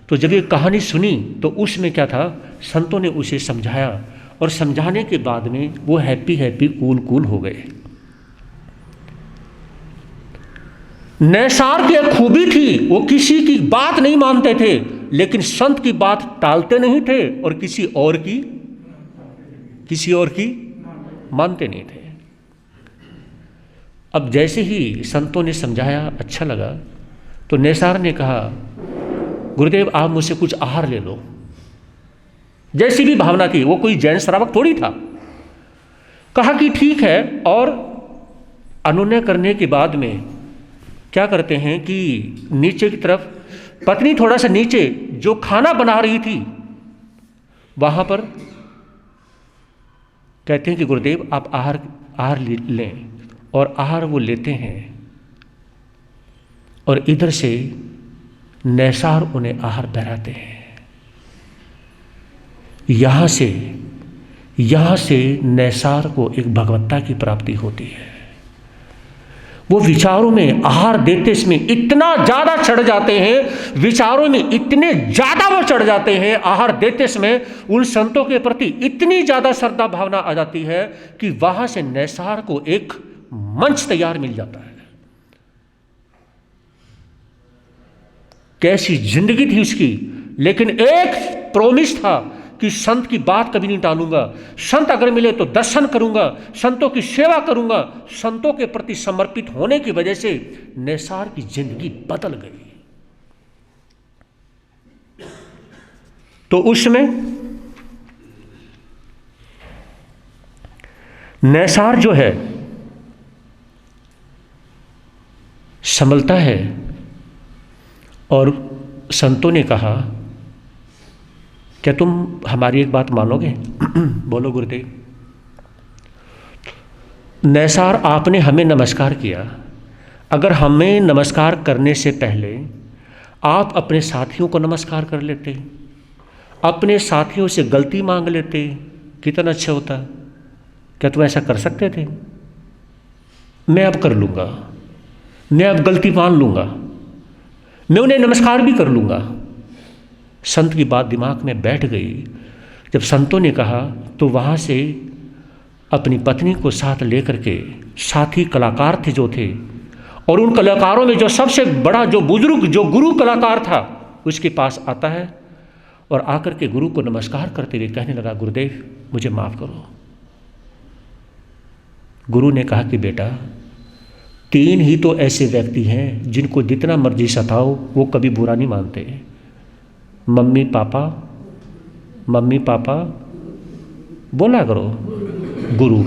तो जब ये कहानी सुनी तो उसमें क्या था, संतों ने उसे समझाया, और समझाने के बाद में वो हैप्पी हैप्पी कूल कूल हो गए। नैसार की एक खूबी थी, वो किसी की बात नहीं मानते थे, लेकिन संत की बात टालते नहीं थे और किसी और की मानते नहीं थे। अब जैसे ही संतों ने समझाया, अच्छा लगा, तो नैसार ने कहा, गुरुदेव आप मुझसे कुछ आहार ले लो। जैसी भी भावना थी, वो कोई जैन श्रावक थोड़ी था। कहा कि ठीक है, और अनुनय करने के बाद में क्या करते हैं कि नीचे की तरफ पत्नी थोड़ा सा नीचे जो खाना बना रही थी वहां पर कहते हैं कि गुरुदेव आप आहार लें, और आहार वो लेते हैं, और इधर से नैसार उन्हें आहार पहराते हैं। यहां से नैसार को एक भगवत्ता की प्राप्ति होती है। वो विचारों में आहार देते समय इतना ज्यादा चढ़ जाते हैं, विचारों में इतने ज्यादा वो चढ़ जाते हैं, आहार देते समय उन संतों के प्रति इतनी ज्यादा श्रद्धा भावना आ जाती है कि वहां से नैसार को एक मंच तैयार मिल जाता है। कैसी जिंदगी थी उसकी, लेकिन एक प्रोमिस था कि संत की बात कभी नहीं टालूंगा, संत अगर मिले तो दर्शन करूंगा, संतों की सेवा करूंगा। संतों के प्रति समर्पित होने की वजह से नैसार की जिंदगी बदल गई। तो उसमें नैसार जो है संभलता है, और संतों ने कहा, क्या तुम हमारी एक बात मानोगे? बोलो गुरुदेव। नैसार आपने हमें नमस्कार किया, अगर हमें नमस्कार करने से पहले आप अपने साथियों को नमस्कार कर लेते, अपने साथियों से गलती मांग लेते, कितना अच्छा होता। क्या तुम ऐसा कर सकते थे? मैं अब कर लूँगा, मैं अब गलती मान लूँगा, मैं उन्हें नमस्कार भी कर लूँगा। संत की बात दिमाग में बैठ गई। जब संतों ने कहा तो वहाँ से अपनी पत्नी को साथ लेकर के साथी कलाकार थे जो थे, और उन कलाकारों में जो सबसे बड़ा जो बुजुर्ग जो गुरु कलाकार था उसके पास आता है, और आकर के गुरु को नमस्कार करते हुए कहने लगा, गुरुदेव मुझे माफ़ करो। गुरु ने कहा कि बेटा, 3 ही तो ऐसे व्यक्ति हैं जिनको जितना मर्जी सताओ वो कभी बुरा नहीं मानते, मम्मी पापा बोला करो, गुरु।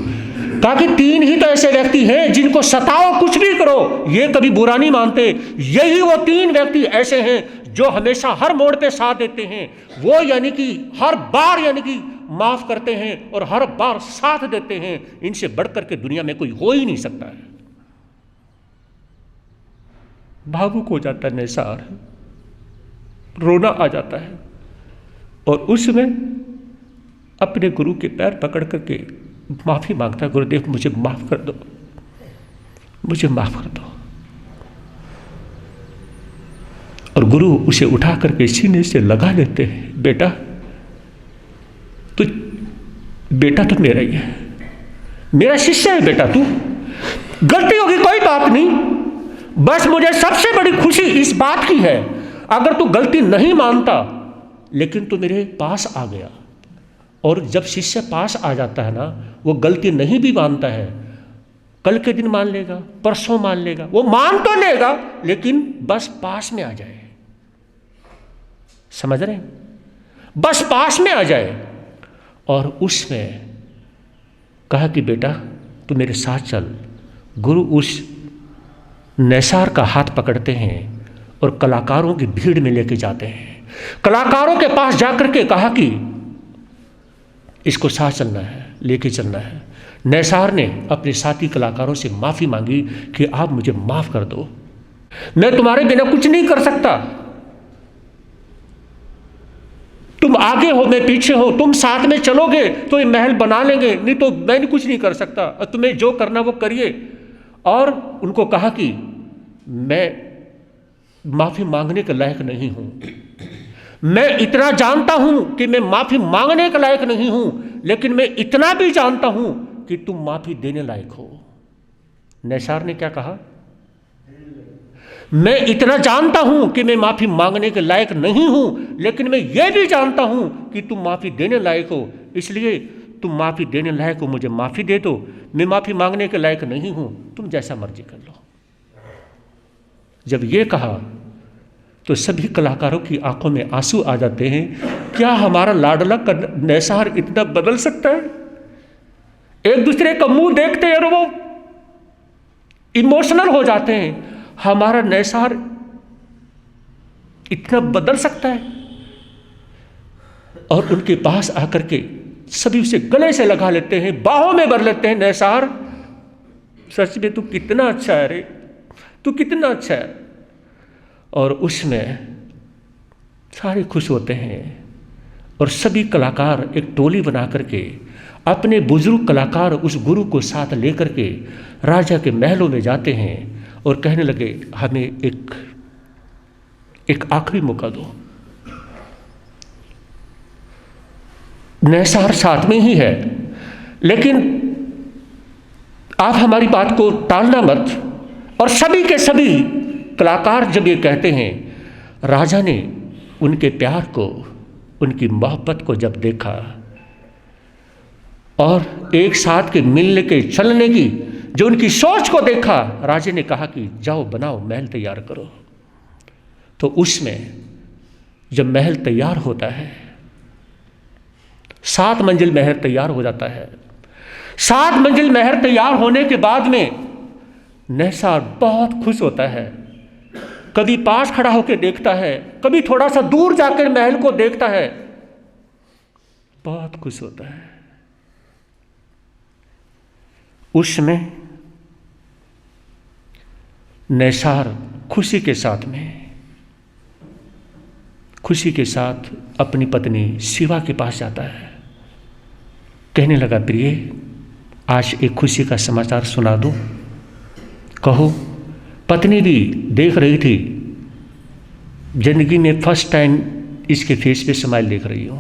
कहा कि 3 ही तो ऐसे व्यक्ति हैं जिनको सताओ कुछ भी करो ये कभी बुरा नहीं मानते। यही वो 3 व्यक्ति ऐसे हैं जो हमेशा हर मोड़ पे साथ देते हैं, वो यानी कि हर बार यानी कि माफ करते हैं और हर बार साथ देते हैं। इनसे बढ़कर के दुनिया में कोई हो ही नहीं सकता है। भावुक हो जाता है नैसार, रोना आ जाता है, और उसमें अपने गुरु के पैर पकड़ करके माफी मांगता है, गुरुदेव मुझे माफ कर दो, मुझे माफ कर दो। और गुरु उसे उठा करके सीने से लगा लेते हैं, बेटा तो मेरा ही है, मेरा शिष्य है बेटा, तू गलती होगी कोई बात नहीं, बस मुझे सबसे बड़ी खुशी इस बात की है, अगर तू गलती नहीं मानता लेकिन तू मेरे पास आ गया। और जब शिष्य पास आ जाता है ना, वो गलती नहीं भी मानता है, कल के दिन मान लेगा, परसों मान लेगा, वो मान तो लेगा लेकिन बस पास में आ जाए। समझ रहे हैं? बस पास में आ जाए। और उसमें कहा कि बेटा तू मेरे साथ चल। गुरु उस नैसार का हाथ पकड़ते हैं और कलाकारों की भीड़ में लेके जाते हैं। कलाकारों के पास जाकर के कहा कि इसको साथ चलना है, लेके चलना है। नैसार ने अपने साथी कलाकारों से माफी मांगी कि आप मुझे माफ कर दो, मैं तुम्हारे बिना कुछ नहीं कर सकता, तुम आगे हो मैं पीछे हो, तुम साथ में चलोगे तो ये महल बना लेंगे, नहीं तो मैं कुछ नहीं कर सकता, और तुम्हें जो करना वो करिए। और उनको कहा कि मैं माफी मांगने के लायक नहीं हूं, मैं इतना जानता हूं कि मैं माफी मांगने के लायक नहीं हूं, लेकिन मैं इतना भी जानता हूं कि तुम माफी देने लायक हो। नैसार ने क्या कहा? मैं इतना जानता हूं कि मैं माफी मांगने के लायक नहीं हूं, लेकिन मैं ये भी जानता हूं कि तुम माफी देने लायक हो, इसलिए तुम माफी देने लायक हो, मुझे माफी दे दो। मैं माफी मांगने के लायक नहीं हूं, तुम जैसा मर्जी कर लो। जब ये कहा तो सभी कलाकारों की आंखों में आंसू आ जाते हैं। क्या हमारा लाडला नैसार इतना बदल सकता है? एक दूसरे का मुंह देखते हैं और वो इमोशनल हो जाते हैं। हमारा नैसार इतना बदल सकता है? और उनके पास आकर के सभी उसे गले से लगा लेते हैं, बाहों में भर लेते हैं। नैसार, सच में तू कितना अच्छा है रे, तू कितना अच्छा है। और उसमें सारे खुश होते हैं और सभी कलाकार एक टोली बना करके अपने बुजुर्ग कलाकार उस गुरु को साथ लेकर के राजा के महलों में जाते हैं और कहने लगे, हमें एक आखिरी मौका दो। नैसार साथ में ही है, लेकिन आप हमारी बात को टालना मत। और सभी के सभी कलाकार जब ये कहते हैं, राजा ने उनके प्यार को, उनकी मोहब्बत को जब देखा और एक साथ के मिलने के चलने की जो उनकी सोच को देखा, राजा ने कहा कि जाओ बनाओ, महल तैयार करो। तो उसमें जब महल तैयार होता है, 7 मंजिल महल तैयार हो जाता है। 7 मंजिल महल तैयार होने के बाद में नैसार बहुत खुश होता है। कभी पास खड़ा होकर देखता है, कभी थोड़ा सा दूर जाकर महल को देखता है, बहुत खुश होता है। उसमें नैसार खुशी के साथ अपनी पत्नी शिवा के पास जाता है। कहने लगा, प्रिय, आज एक खुशी का समाचार सुना दूं, कहो। पत्नी भी देख रही थी, जिंदगी में फर्स्ट टाइम इसके फेस पे स्माइल देख रही हूं।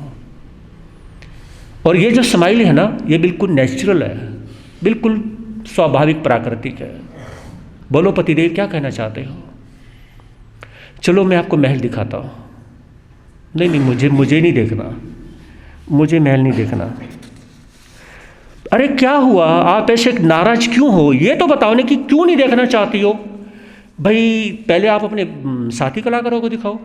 और ये जो स्माइल है ना, ये बिल्कुल नेचुरल है, बिल्कुल स्वाभाविक प्राकृतिक है। बोलो पतिदेव, क्या कहना चाहते हो? चलो मैं आपको महल दिखाता हूं। नहीं, मुझे नहीं देखना, मुझे महल नहीं देखना। अरे क्या हुआ, आप ऐसे नाराज क्यों हो? ये तो बताओ ना कि क्यों नहीं देखना चाहती हो? भाई पहले आप अपने साथी कलाकारों को दिखाओ।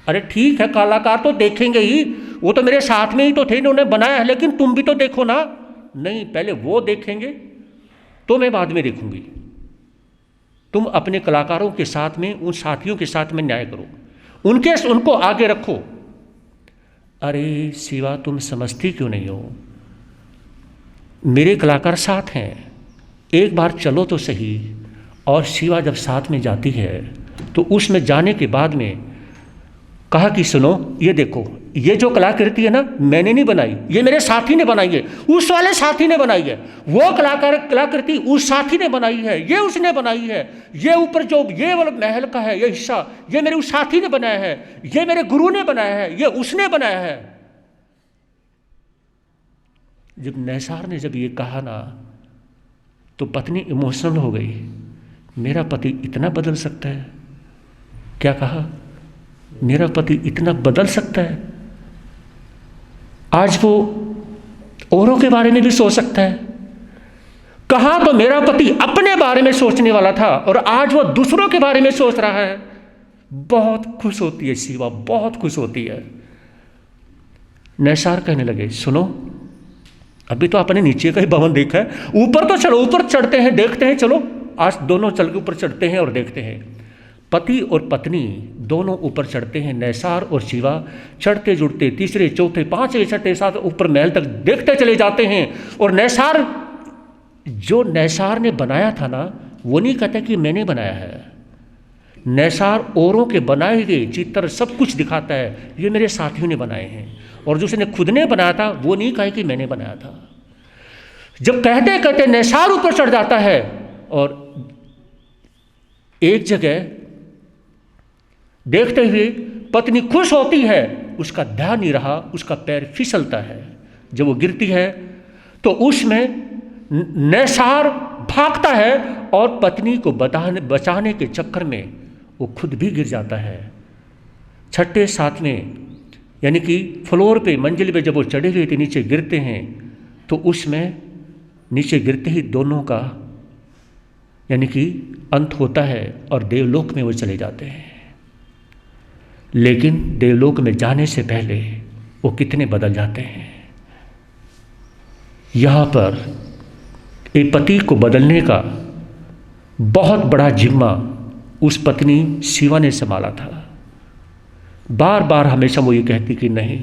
अरे ठीक है, कलाकार तो देखेंगे ही, वो तो मेरे साथ में ही तो थे, इन्होंने बनाया है, लेकिन तुम भी तो देखो ना। नहीं, पहले वो देखेंगे तो मैं बाद में देखूंगी। तुम अपने कलाकारों के साथ में, उन साथियों के साथ में न्याय करो, उनको आगे रखो। अरे शिवा, तुम समझती क्यों नहीं हो? मेरे कलाकार साथ हैं, एक बार चलो तो सही। और शिवा जब साथ में जाती है तो उसमें जाने के बाद में कहा कि सुनो, ये देखो, ये जो कलाकृति है ना, मैंने नहीं बनाई, ये मेरे साथी ने बनाई है, उस वाले साथी ने बनाई है। वो कलाकृति उस साथी ने बनाई है, ये उसने बनाई है। ये ऊपर जो ये वाला महल का है, ये हिस्सा, ये मेरे उस साथी ने बनाया है, ये मेरे गुरु ने बनाया है, ये उसने बनाया है। जब नैसार ने जब ये कहा ना, तो पत्नी इमोशनल हो गई। मेरा पति इतना बदल सकता है? क्या कहा? मेरा पति इतना बदल सकता है? आज वो औरों के बारे में भी सोच सकता है। कहा तो मेरा पति अपने बारे में सोचने वाला था और आज वो दूसरों के बारे में सोच रहा है। बहुत खुश होती है शिवा, बहुत खुश होती है। नैसार कहने लगे, सुनो, अभी तो आपने नीचे का ही भवन देखा है, ऊपर तो चलो, ऊपर चढ़ते हैं, देखते हैं। चलो आज दोनों चल के ऊपर चढ़ते हैं और देखते हैं। पति और पत्नी दोनों ऊपर चढ़ते हैं। नैसार और शिवा चढ़ते जुड़ते तीसरे चौथे पांचवें छठे सात ऊपर महल तक देखते चले जाते हैं। और नैसार, जो नैसार ने बनाया था ना, वो नहीं कहता कि मैंने बनाया है। नैसार औरों के बनाए हुए चित्र सब कुछ दिखाता है, ये मेरे साथियों ने बनाए हैं। और जो उसने खुद ने बनाया था वो नहीं कहे कि मैंने बनाया था। जब कहते कहते नैसार ऊपर चढ़ जाता है और एक जगह देखते हुए पत्नी खुश होती है, उसका ध्यान नहीं रहा, उसका पैर फिसलता है। जब वो गिरती है तो उसमें नैसार भागता है और पत्नी को बचाने के चक्कर में वो खुद भी गिर जाता है। छठे सातवें यानी कि फ्लोर पे, मंजिल पे जब वो चढ़े हुए थे, नीचे गिरते हैं तो उसमें नीचे गिरते ही दोनों का यानी कि अंत होता है और देवलोक में वो चले जाते हैं। लेकिन देवलोक में जाने से पहले वो कितने बदल जाते हैं। यहाँ पर एक पति को बदलने का बहुत बड़ा जिम्मा उस पत्नी शिवा ने संभाला था। बार बार हमेशा वो ये कहती कि नहीं,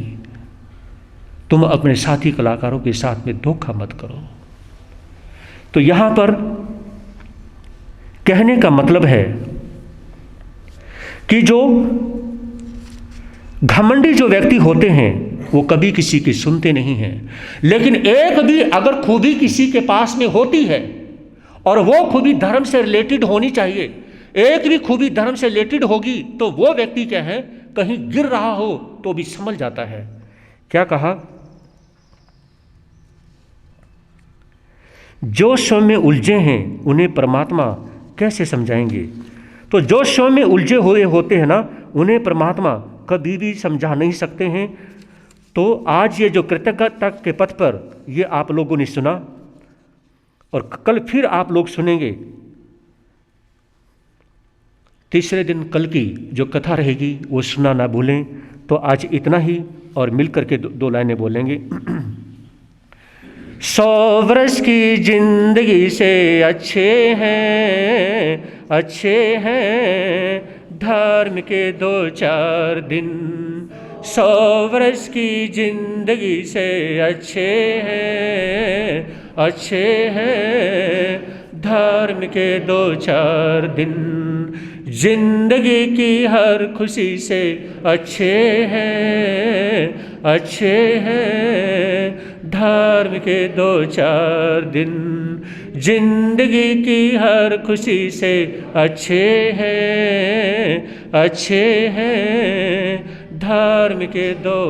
तुम अपने साथी कलाकारों के साथ में धोखा मत करो। तो यहाँ पर कहने का मतलब है कि जो घमंडी जो व्यक्ति होते हैं वो कभी किसी की सुनते नहीं हैं, लेकिन एक भी अगर खूबी किसी के पास में होती है और वो खूबी धर्म से रिलेटेड होनी चाहिए, एक भी खूबी धर्म से रिलेटेड होगी तो वो व्यक्ति क्या है, कहीं गिर रहा हो तो भी समझ जाता है। क्या कहा, जो स्वयं में उलझे हैं उन्हें परमात्मा कैसे समझाएंगे। तो जो स्वयं में उलझे हुए होते हैं ना, उन्हें परमात्मा कभी भी समझा नहीं सकते हैं। तो आज ये जो कृतज्ञता के पथ पर ये आप लोगों ने सुना और कल फिर आप लोग सुनेंगे। तीसरे दिन कल की जो कथा रहेगी वो सुनना ना भूलें। तो आज इतना ही और मिल करके दो लाइनें बोलेंगे। 100 वर्ष की जिंदगी से अच्छे हैं धर्म के 2-4 दिन। 100 वर्ष की जिंदगी से अच्छे हैं धर्म के 2-4 दिन। जिंदगी की हर खुशी से अच्छे हैं धर्म के 2-4 दिन। जिंदगी की हर खुशी से अच्छे हैं धर्म के 2